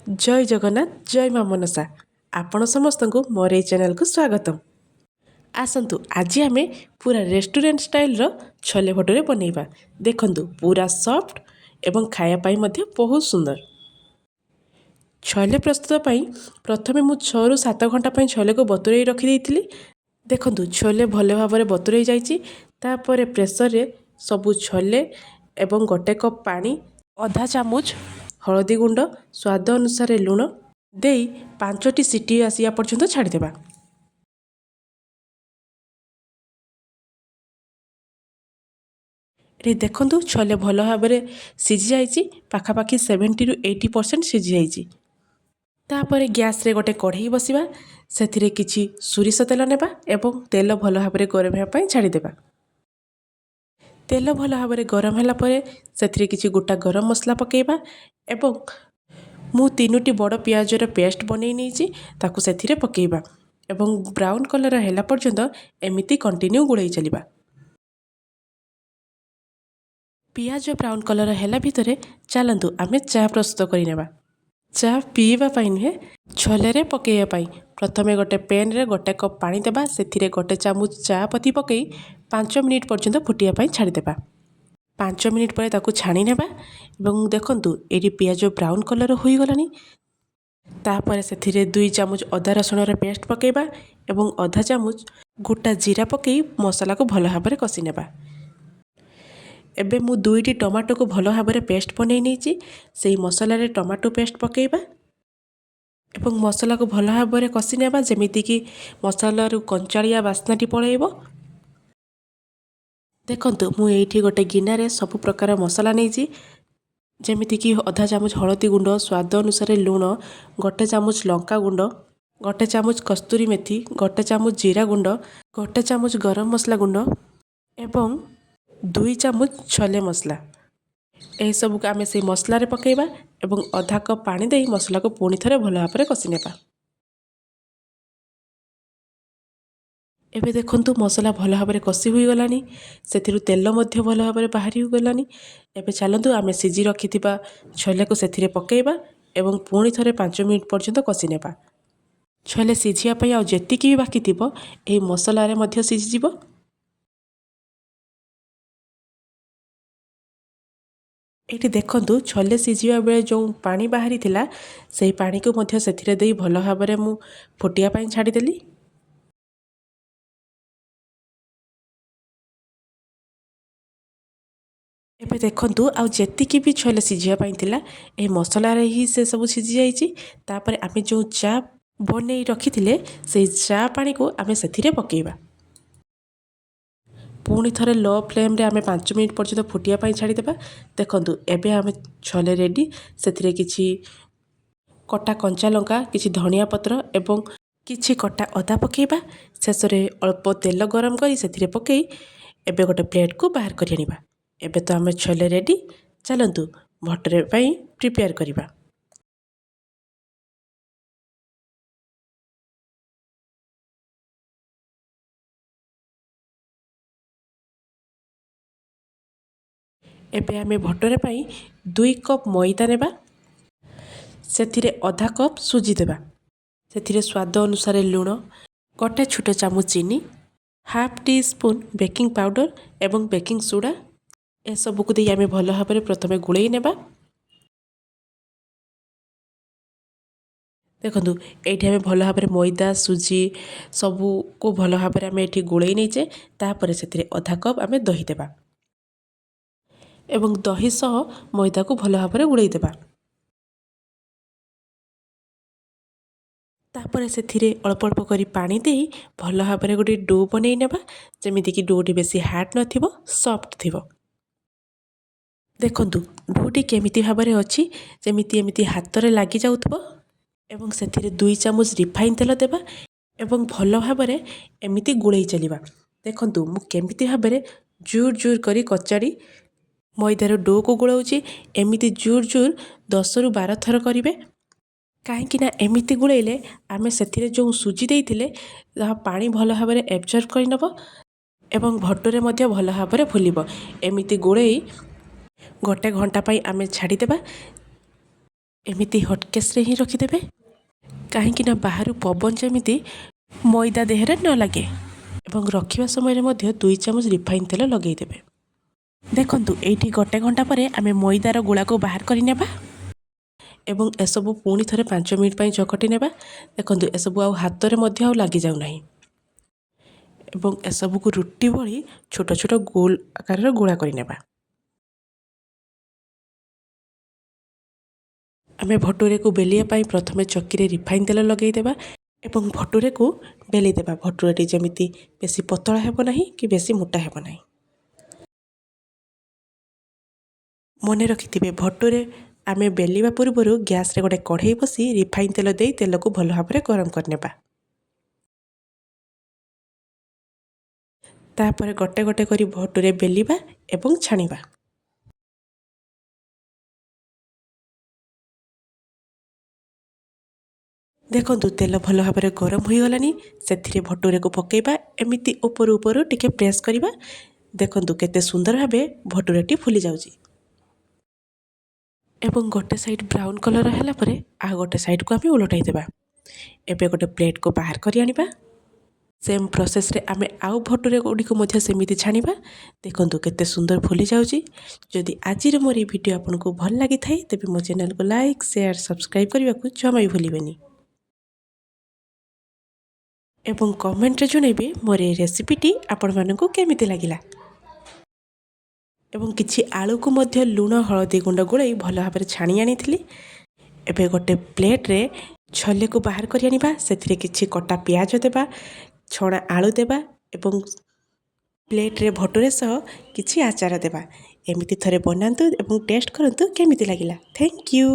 जय जगन्नाथ जय माँ मनसा आपण समस्त को मोर ये चैनल को स्वागतम। आसतु आज आम पूरा रेस्टोरेंट स्टाइल छोले भटूरे बनैबा। देखंतु पूरा सॉफ्ट एवं खायापाई मध्य बहुत सुंदर। छोले प्रस्तुत पाई प्रथमे मु 6 ରୁ 7 घंटा पाई छोले को बतुरई रखी देइथिली। देखंतु छोले भले भाव में बतुरई जाइछि। तापर प्रेसर रे सबु छोले एवं गोटे कप पानी आधा चामच हलदी गुंड स्वाद अनुसार लुण देई 5टी सीटी आसिया पर्यंत छाड़ीदेबा। ये देखंतु छोले भल भाव में सीझी जाइछि। पाखापाखि 70 ରୁ 80% सीझी जाइछि। तापर गैस रे गोटे कढ़ई बसिबा। सेथिरे किछि सुरिस तेल नेबा एवं तेल भल भाव में गरम होगा छाड़ीदेबा। तेल भल भाव में गरम होला परे सेथिरे किछि गोटा गरम मसला पकेइबा एवं मु 3टी बड़ पियाजर पेस्ट बनै नेछि ताकू सेथिरे पकेइबा एवं ब्राउन कलर हैला पर्यंत एमिति कंटिन्यू गुड़ाई चलिबा। पियाज ब्राउन कलर हैला भितरे चलंतु आमे चा प्रस्तुत करि नेबा। चा पीवा पाई नुहे छोले रे पकेइबा पाई प्रथमे गोटे पैन रे गोटे कप पानी देबा। सेथिरे गोटे चामच चा पत्ती पकई 5 मिनिट पर्यंत फुटिया पाई छाड़ी देबा। 5 मिनिट पर ताकू छाणी नेबा एवं देखंतु एडी पियाज ब्राउन कलर होई गलानी। तापर सेथिरे 2 चामच अदा रसुण रे पेस्ट पकेइबा एवं आधा चामच गोटा जीरा पकई मसला को भल भाव में कषि नेबा। एबे मु 2टी टमाटो को भल भाव में पेस्ट बनै नेछि। सेही मसला रे टमाटो पेस्ट पकेइबा एवं मसला को भल भाव में कषि नेबा जेमिति कि मसला रु कंचालिया बास्नाटी पळेइबो। देखंतु मु एठी गोटे गिनारे सब प्रकार मसला नेछि जेमिति कि आधा चामच हलदी गुंड स्वाद अनुसार लुण गोटे चामच लंका गुंड गोटे चामच कस्तूरी मेथी गोटे चामच जीरा गुंड गोटे चामच गरम मसला गुंड एवं 2 चामच छोले मसला। यह सब आम से मसला रे पकेइबा एवं आधा कप पानी दे मसला को पुणी थरे भल भाव में कषि नेबा। एबे देखंतु मसला भल भाव में कषि होई गलानी। सेथिरु तेल मध्य भल भाव में बाहरी हो गलानी। एबे चलंतु आमे सिझी रखिथिबा छोले को सेथिरे पकेइबा एवं पुणी थरे 5 मिनिट पर्यंत कषि नेबा। छोले सिझिया पई आ जेतिकी भी बाकी थिबो एही मसला रे मध्य सिझी जिवो। एठी देखंतु छोले सिझिया बेले जो पानी बाहरी थिला सेही पानी को मध्य सेथिरे देई भल भाव में मु फुटिया पई छाड़ी देली। एबे देखंतु आ जेतिकी भी छोले सिझिया पई थिला ए मसला रे ही से सब सिझी जाइछि। तापर आमे जो चा बनै रखिथिले से चा पानी को आमे सेथिरे पकेइबा। पुणी थरे लो फ्लेम रे आमे 5 मिनिट पर्यंत फुटिया पई छाड़ी देबा। देखंतु एबे आमे छोले रेडी। सेथिरे किछि कटा कंचा लंका किछि धनिया पत्र एवं किछि कटा अदा पकेइबा। शेष रे अल्प तेल गरम करी सेथिरे पकेई एबे गोटे प्लेट को बाहर करि आनिबा। एबे तो आमे छोले रेडी। चलंतु भटरे पई प्रिपेयर करिबा। एबे आमे भटरे पई 2 कप मैदा नेबा। सेथिरे आधा कप सुजी देबा। सेथिरे स्वाद अनुसार लुण गोटे छोट चामच चीनी half tea spoon baking powder एवं बेकिंग सोडा ए सब को दे आमे भल भाव में प्रथमे गुळेई नेबा। देखंतु एठी आमे भल भाव में मैदा सुजी सबू को भल भाव में आमे एठी गुळेई नेचे। तापर सेथिरे आधा कप आमे दही देबा एवं दही सह मैदा को भल भाव में गुळेई देबा। तापर सेथिरे अल्प अल्प करी पानी देई भल भाव में गोटे डो बनै नेबा जेमिति कि डोटी बेसी हार्ड नथिबो सॉफ्ट थिबो। देखंतु डोटी केमिति भाव में अछि जेमिति एमिति हाथ रे लागि जाउथबो एवं सेथिरे 2 चामच रिफाइन तेल देबा एवं भल भाव में एमिति गुळेई चलिबा। देखंतु मु केमिति भाव में जूर जूर करी कचाड़ी मैदार डो को गुलाउची। एमिति जूर जूर 10 ରୁ 12 थर करिवे काहेकि ना एमिति गुळेइले आमे सेथिरे जो सुजी देइथिले पानी भल भाव में एब्जॉर्ब करि नबो एवं भटुरे मध्य भल भाव में फुलिबो। एमिति गुळेई गोटे घंटा पाई आमे छाड़ी देबा। एमिति हटकेसरे ही रखिदेवे कहीं बाहर पवन जमी मैदा देहरे न लगे। एवं रखिबा समय मध्य 2 चामच रिफाइन तेल लगेदेवे। देखंतु एठी गोटे घंटा पर आम मैदार गुला को बाहर करनेबा एवं एसबू पुणी थे 5 मिनिट चकटी नेबा। देखंतु एसबू आ हाथ में लगी जाऊ नहीं एवं एसबू को रुटी भली छोट छोट गोल आकार गुला करनेबा। आम भटूरे को बेलिया प्रथम चक्की रे रिफाइन तेल लगेदेबा एवं भटूरे को बेलीदेबा। भटूरेटी जमीती बेसी पतला हेब नहीं कि बेसी मोटा हेब नहीं। मन रखिथिबे भटूरे आमे बेलिबा पूर्व गैस रे गोटे कढ़ई बसी रिफाइन तेल दे तेल को भल भाव गरम करनेबा। तापर गोटे गोटे करी भटूरे बेलिबा एवं छाणीबा। देखंतु तेल भल भाव गरम हो गलानी से भटूरे को पकेबा एमिति ऊपर ऊपर टिके प्रेस करबा। देखंतु केते सुंदर भावे भटूरेटी फुली जाउची एवं गोटे साइड ब्राउन कलर हैला परे आ गोटे साइड को आमे उलटाई देबा। एबे गोटे प्लेट को बाहर करी आनिबा। सेम प्रोसेस रे आमे आउ भटूरे गुडी को मध्य सेमिति छानिबा। देखंतु केते सुंदर फुली जाउची। जदि आज मोर वीडियो आपनको भल लागि थाई तेबे मो चैनल को लाइक शेयर सब्सक्राइब करबा को जमा भी भूलिबेनी एवं कमेंट रे जणैबे मोर ए रेसिपीटी आपण मानकु केमिति लागिला। एवं किछि आलू को मध्य लूण हळदी गुंड गोळई भल भाव छाणी आनी। एबे गोटे प्लेट रे छोले को बाहर करी आनिबा। सेथिरे किछि कटा प्याज देबा छणा आलू देबा एवं प्लेट रे भटूरे सह किछि आचार देबा। एमिति थरे बनांतु एवं टेस्ट करंतु केमिति लागिला। Thank you.